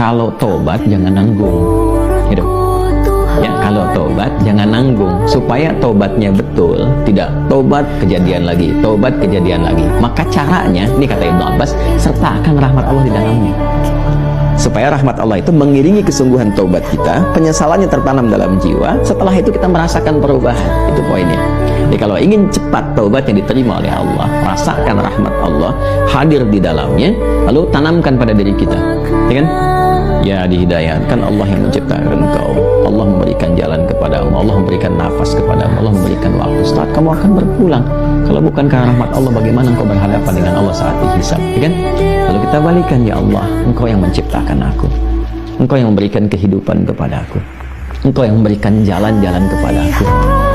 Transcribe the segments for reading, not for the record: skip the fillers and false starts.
kalau tobat jangan nanggung. Gitu. Ya, kalau tobat jangan nanggung, supaya tobatnya betul, tidak tobat kejadian lagi, tobat kejadian lagi. Maka caranya, ini kata Ibnu Abbas, sertakan rahmat Allah di dalamnya. Supaya rahmat Allah itu mengiringi kesungguhan tobat kita, penyesalannya tertanam dalam jiwa, setelah itu kita merasakan perubahan. Itu poinnya. Jadi kalau ingin cepat taubat yang diterima oleh Allah, rasakan rahmat Allah hadir di dalamnya, lalu tanamkan pada diri kita. Ya kan? Ya, dihidayahkan Allah yang menciptakan engkau, Allah memberikan jalan kepadamu, Allah memberikan nafas kepadamu, Allah memberikan waktu. Setelah kamu akan berpulang. Kalau bukan karena rahmat Allah, bagaimana engkau berhadapan dengan Allah saat dihisab? Ya kan? Lalu kita balikan, ya Allah, engkau yang menciptakan aku, engkau yang memberikan kehidupan kepada aku, engkau yang memberikan jalan-jalan kepada aku.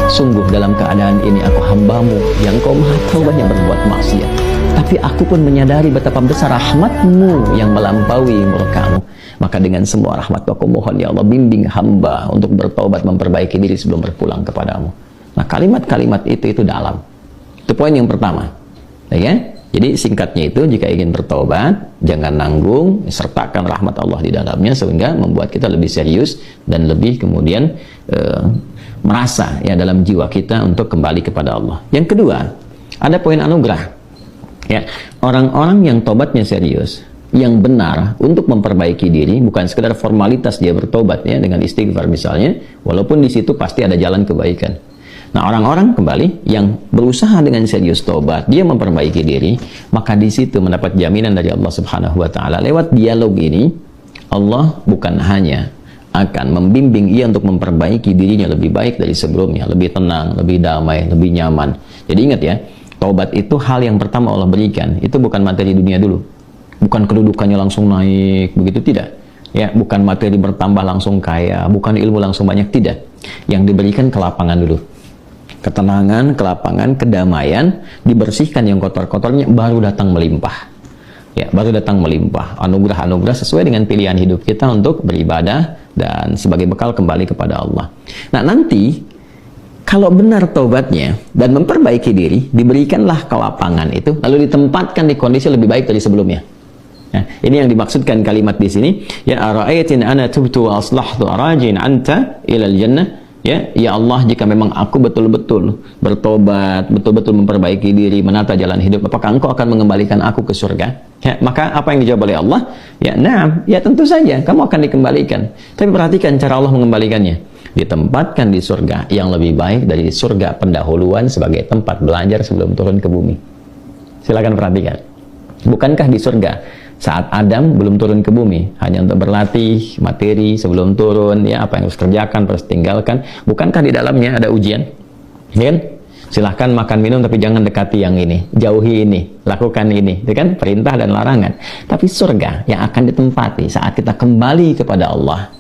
Sungguh dalam keadaan ini aku hambamu yang kau maha tahu banyak berbuat maksiat, tapi aku pun menyadari betapa besar rahmatmu yang melampaui murkamu. Maka dengan semua rahmat aku mohon, ya Allah, bimbing hamba untuk bertaubat, memperbaiki diri sebelum berpulang kepadamu. Nah, kalimat-kalimat itu dalam. Itu poin yang pertama. Ya? Jadi singkatnya itu, jika ingin bertaubat, jangan nanggung, sertakan rahmat Allah di dalamnya, sehingga membuat kita lebih serius dan lebih kemudian merasa ya dalam jiwa kita untuk kembali kepada Allah. Yang kedua, ada poin anugerah. Ya, orang-orang yang tobatnya serius, yang benar untuk memperbaiki diri, bukan sekedar formalitas dia bertobat ya dengan istighfar misalnya, walaupun di situ pasti ada jalan kebaikan. Nah, orang-orang kembali yang berusaha dengan serius tobat, dia memperbaiki diri, maka di situ mendapat jaminan dari Allah Subhanahu wa taala. Lewat dialog ini, Allah bukan hanya akan membimbing ia untuk memperbaiki dirinya lebih baik dari sebelumnya, lebih tenang, lebih damai, lebih nyaman. Jadi ingat ya, taubat itu hal yang pertama Allah berikan, itu bukan materi dunia dulu. Bukan kedudukannya langsung naik, begitu tidak. Ya, bukan materi bertambah langsung kaya, bukan ilmu langsung banyak, tidak. Yang diberikan kelapangan dulu. Ketenangan, kelapangan, kedamaian, dibersihkan yang kotor-kotornya, baru datang melimpah. Ya, baru datang melimpah. Anugerah-anugerah sesuai dengan pilihan hidup kita untuk beribadah dan sebagai bekal kembali kepada Allah. Nah, nanti kalau benar taubatnya dan memperbaiki diri, diberikanlah kelapangan itu, lalu ditempatkan di kondisi lebih baik dari sebelumnya. Nah, ini yang dimaksudkan kalimat di sini. Ya, ara'aitin ana tubtu wa aslahtu arajin anta ilal jannah. Ya Allah, jika memang aku betul-betul bertobat, betul-betul memperbaiki diri, menata jalan hidup, apakah engkau akan mengembalikan aku ke surga? Ya, maka apa yang dijawab oleh Allah? Ya, na'am, ya tentu saja, kamu akan dikembalikan. Tapi perhatikan cara Allah mengembalikannya. Ditempatkan di surga yang lebih baik dari surga pendahuluan sebagai tempat belajar sebelum turun ke bumi. Silakan perhatikan. Bukankah di surga saat Adam belum turun ke bumi, hanya untuk berlatih materi sebelum turun, ya apa yang harus kerjakan, harus tinggalkan, bukankah di dalamnya ada ujian? Ya kan? Silahkan makan minum tapi jangan dekati yang ini, jauhi ini, lakukan ini, ya kan? Perintah dan larangan. Tapi surga yang akan ditempati saat kita kembali kepada Allah,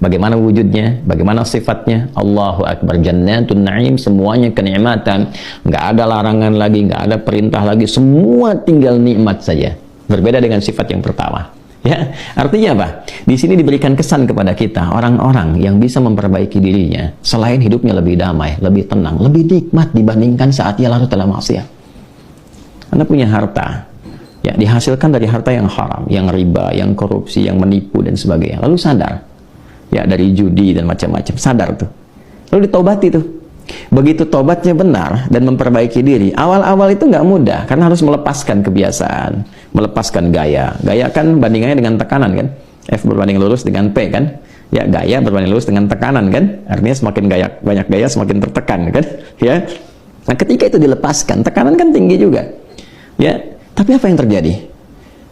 bagaimana wujudnya, bagaimana sifatnya? Allahu Akbar, jannatun na'im, semuanya kenikmatan, nggak ada larangan lagi, nggak ada perintah lagi, semua tinggal nikmat saja. Berbeda dengan sifat yang pertama. Ya, artinya apa? Di sini diberikan kesan kepada kita, orang-orang yang bisa memperbaiki dirinya, selain hidupnya lebih damai, lebih tenang, lebih nikmat dibandingkan saat ia larut dalam maksiat. Anda punya harta, ya dihasilkan dari harta yang haram, yang riba, yang korupsi, yang menipu dan sebagainya. Lalu sadar, ya dari judi dan macam-macam, sadar tuh. Lalu ditaubati tuh. Begitu tobatnya benar dan memperbaiki diri, awal-awal itu nggak mudah karena harus melepaskan kebiasaan, melepaskan gaya. Gaya kan bandingannya dengan tekanan kan, F berbanding lurus dengan P kan, ya gaya berbanding lurus dengan tekanan kan, artinya semakin gaya, banyak gaya semakin tertekan kan, ya. Nah, ketika itu dilepaskan, tekanan kan tinggi juga, ya. Tapi apa yang terjadi?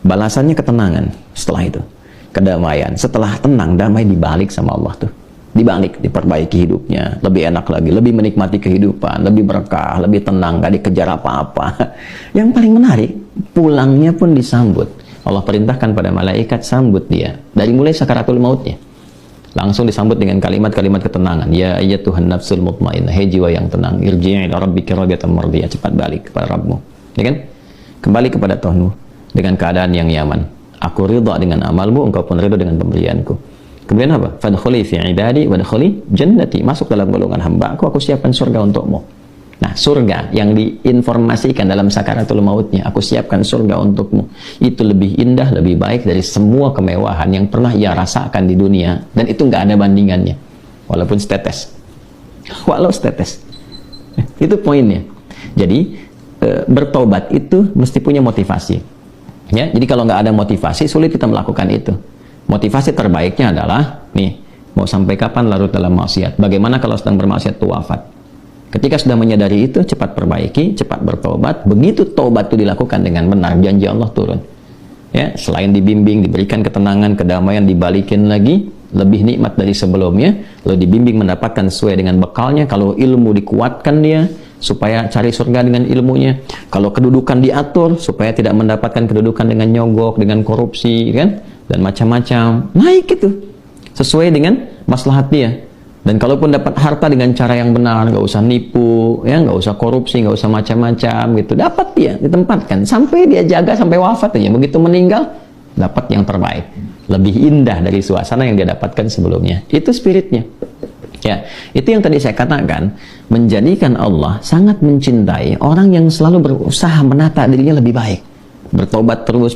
Balasannya ketenangan setelah itu, kedamaian. Setelah tenang, damai dibalik sama Allah tuh. Dibalik, diperbaiki hidupnya, lebih enak lagi, lebih menikmati kehidupan, lebih berkah, lebih tenang, gak dikejar apa-apa. Yang paling menarik, pulangnya pun disambut. Allah perintahkan pada malaikat, sambut dia dari mulai sakaratul mautnya. Langsung disambut dengan kalimat-kalimat ketenangan. Ya ayyatuhan nafsul mutmainnah, hei jiwa yang tenang, irji'i ila rabbika radiyatan mardiyah, cepat balik kepada Rabbmu. Ya kan? Kembali kepada Tuhanmu dengan keadaan yang nyaman. Aku ridha dengan amalmu, engkau pun ridha dengan pemberianku. Kemudian apa? Fadkhuli fi ibadi wadkhuli jannati, masuk dalam golongan hamba aku siapkan surga untukmu. Nah, surga yang diinformasikan dalam sakaratul mautnya, aku siapkan surga untukmu, itu lebih indah, lebih baik dari semua kemewahan yang pernah ia rasakan di dunia, dan itu nggak ada bandingannya, walaupun setetes. Walau setetes. Itu poinnya. Jadi bertobat itu mesti punya motivasi. Ya, jadi kalau nggak ada motivasi, sulit kita melakukan itu. Motivasi terbaiknya adalah, nih, mau sampai kapan larut dalam maksiat? Bagaimana kalau sedang bermaksiat itu wafat? Ketika sudah menyadari itu, cepat perbaiki, cepat bertobat. Begitu tobat itu dilakukan dengan benar, janji Allah turun. Ya, selain dibimbing, diberikan ketenangan, kedamaian, dibalikin lagi, lebih nikmat dari sebelumnya. Lalu dibimbing mendapatkan sesuai dengan bekalnya. Kalau ilmu dikuatkan dia, supaya cari surga dengan ilmunya. Kalau kedudukan diatur, supaya tidak mendapatkan kedudukan dengan nyogok, dengan korupsi, kan? Dan macam-macam. Naik itu, sesuai dengan maslahat dia. Dan kalaupun dapat harta dengan cara yang benar, nggak usah nipu, ya, nggak usah korupsi, nggak usah macam-macam gitu, dapat dia ditempatkan sampai dia jaga sampai wafat aja. Begitu meninggal, dapat yang terbaik, lebih indah dari suasana yang dia dapatkan sebelumnya. Itu spiritnya. Ya, itu yang tadi saya katakan, menjadikan Allah sangat mencintai orang yang selalu berusaha menata dirinya lebih baik. Bertobat terus,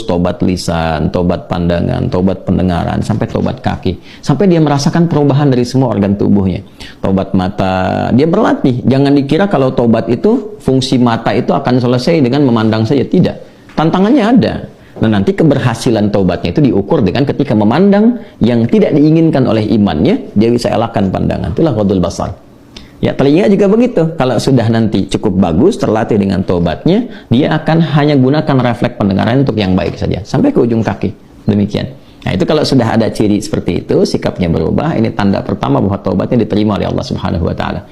tobat lisan, tobat pandangan, tobat pendengaran, sampai tobat kaki. Sampai dia merasakan perubahan dari semua organ tubuhnya. Tobat mata, dia berlatih. Jangan dikira kalau tobat itu, fungsi mata itu akan selesai dengan memandang saja. Tidak. Tantangannya ada. Nah, nanti keberhasilan tobatnya itu diukur dengan ketika memandang yang tidak diinginkan oleh imannya, dia bisa elakkan pandangan. Itulah ghadul basar. Ya, telinga juga begitu. Kalau sudah nanti cukup bagus, terlatih dengan tobatnya, dia akan hanya gunakan refleks pendengaran untuk yang baik saja, sampai ke ujung kaki. Demikian. Nah, itu kalau sudah ada ciri seperti itu, sikapnya berubah, ini tanda pertama bahwa tobatnya diterima oleh Allah Subhanahu wa Ta'ala.